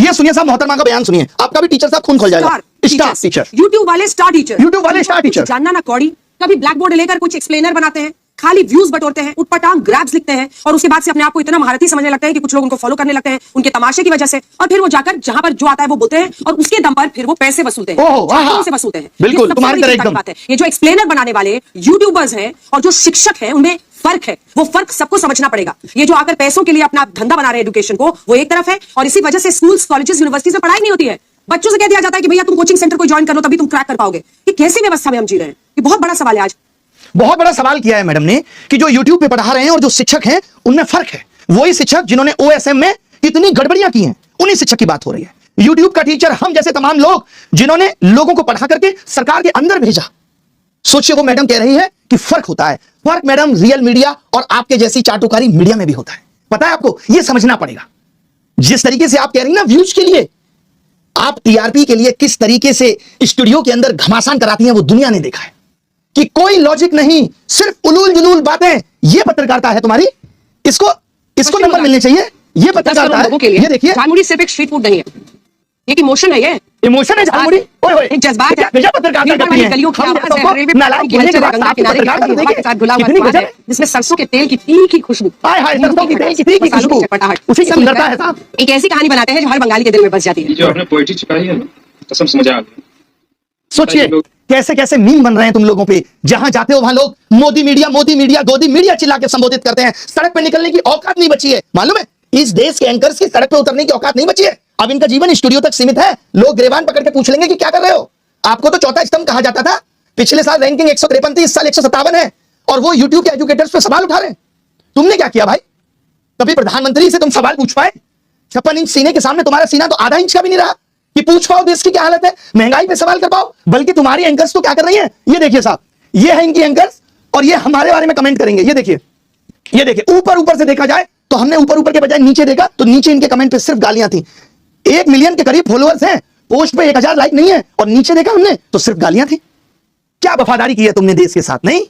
ये सुनिए साहब, मोहतरमा का बयान सुनिए, आपका भी टीचर साहब खून खोल जाएगा। स्टार टीचर, यूट्यूब वाले स्टार टीचर, यूट्यूब वाले स्टार टीचर, जानना ना कौड़ी, कभी ब्लैक बोर्ड लेकर कुछ एक्सप्लेनर बनाते हैं, खाली व्यूज बटोरते हैं, उटपटांग ग्रैब्स लिखते हैं और उसके बाद से अपने आप को इतना महारथी समझने लगते हैं कि कुछ लोग उनको फॉलो करने लगते हैं उनके तमाशे की वजह से, और फिर वो जाकर जहां पर जो आता है वो बोलते हैं और उसके दम पर फिर वो पैसे वसूलते हैं, से वसूलते हैं। बिल्कुल तुम्हारी तरह एकदम बात है। ये जो एक्सप्लेनर बनाने वाले यूट्यूबर्स हैं और जो शिक्षक हैं उनमें फर्क है, वो फर्क सबको समझना पड़ेगा। ये जो आकर पैसों के लिए अपना धंधा बना रहे हैं एजुकेशन को, वो एक तरफ है, और इसी वजह से स्कूल्स, कॉलेजेस, यूनिवर्सिटीज में पढ़ाई नहीं होती है। बच्चों से कह दिया जाता है कि भैया तुम कोचिंग सेंटर को ज्वाइन कर लो तभी तुम क्रैक कर पाओगे। ये कैसी व्यवस्था में हम जी रहे हैं? ये बहुत बड़ा सवाल है। आज बहुत बड़ा सवाल किया है मैडम ने कि जो यूट्यूब पे पढ़ा रहे हैं और जो शिक्षक हैं उनमें फर्क है। वही शिक्षक जिन्होंने ओएसएम में इतनी गड़बड़ियां की हैं, उन्हीं शिक्षक की बात हो रही है। यूट्यूब का टीचर हम जैसे तमाम लोग जिन्होंने लोगों को पढ़ा करके सरकार के अंदर भेजा। सोचिए, वो मैडम कह रही है कि फर्क होता है। फर्क मैडम रियल मीडिया और आपके जैसी चाटुकारी मीडिया में भी होता है। पता है आपको, यह समझना पड़ेगा। जिस तरीके से आप कह रही ना व्यूज के लिए, आप टीआरपी के लिए किस तरीके से स्टूडियो के अंदर घमासान कराती हैं वो दुनिया ने देखा है कि कोई लॉजिक नहीं, सिर्फ उलूल जुलूल बातें। ये पत्रकारिता है तुम्हारी, इसको नंबर मिलने चाहिए। ये पत्रकारिता है। ये देखिए, झालमुड़ी सिर्फ एक स्ट्रीट फूड नहीं है, एक इमोशन है। ये इमोशन है झालमुड़ी, एक जज्बात है। पत्रकारिता करती है। जिसमें सरसों के तेल की तीखी खुशबू, उसी की सुंदरता है साहब। एक ऐसी कहानी बनाते हैं जो हर बंगाली के दिल में बस जाती है। जो आपने पोएट्री छिपाई है ना, कसम से मजा आ गया। सोचिए कैसे कैसे मीम बन रहे हैं तुम लोगों पे। जहां जाते हो वहां लोग मोदी मीडिया, गोदी मीडिया चिल्ला के संबोधित करते हैं। सड़क पे निकलने की औकात नहीं बची है। मालूम है, इस देश के एंकर्स की सड़क पे उतरने की औकात नहीं बची है। अब इनका जीवन स्टूडियो तक सीमित है। लोग गिरबान पकड़ के पूछ लेंगे कि क्या कर रहे हो। आपको तो चौथा स्तंभ कहा जाता था। पिछले साल रैंकिंग 153 थी, इस साल 157 है, और वो यूट्यूब के एजुकेटर्स पे सवाल उठा रहे हैं। तुमने क्या किया भाई? कभी प्रधानमंत्री से तुम सवाल पूछ पाए? 56 इंच सीने के सामने तुम्हारा सीना तो आधा इंच का भी नहीं रहा कि पूछ पाओ देश की क्या हालत है, महंगाई पे सवाल कर पाओ। बल्कि तुम्हारी एंकर्स तो क्या कर रही हैं, ये देखिए साहब, ये है इनकी एंकर्स, और ये हमारे बारे में कमेंट करेंगे। ये देखिए ऊपर से देखा जाए तो हमने ऊपर के बजाय नीचे देखा तो नीचे इनके कमेंट पे सिर्फ गालियां थी। 1 मिलियन के करीब फॉलोअर्स हैं, पोस्ट पे 1000 लाइक नहीं है, और नीचे देखा हमने तो सिर्फ गालियां थी। क्या वफादारी की है तुमने देश के साथ? नहीं।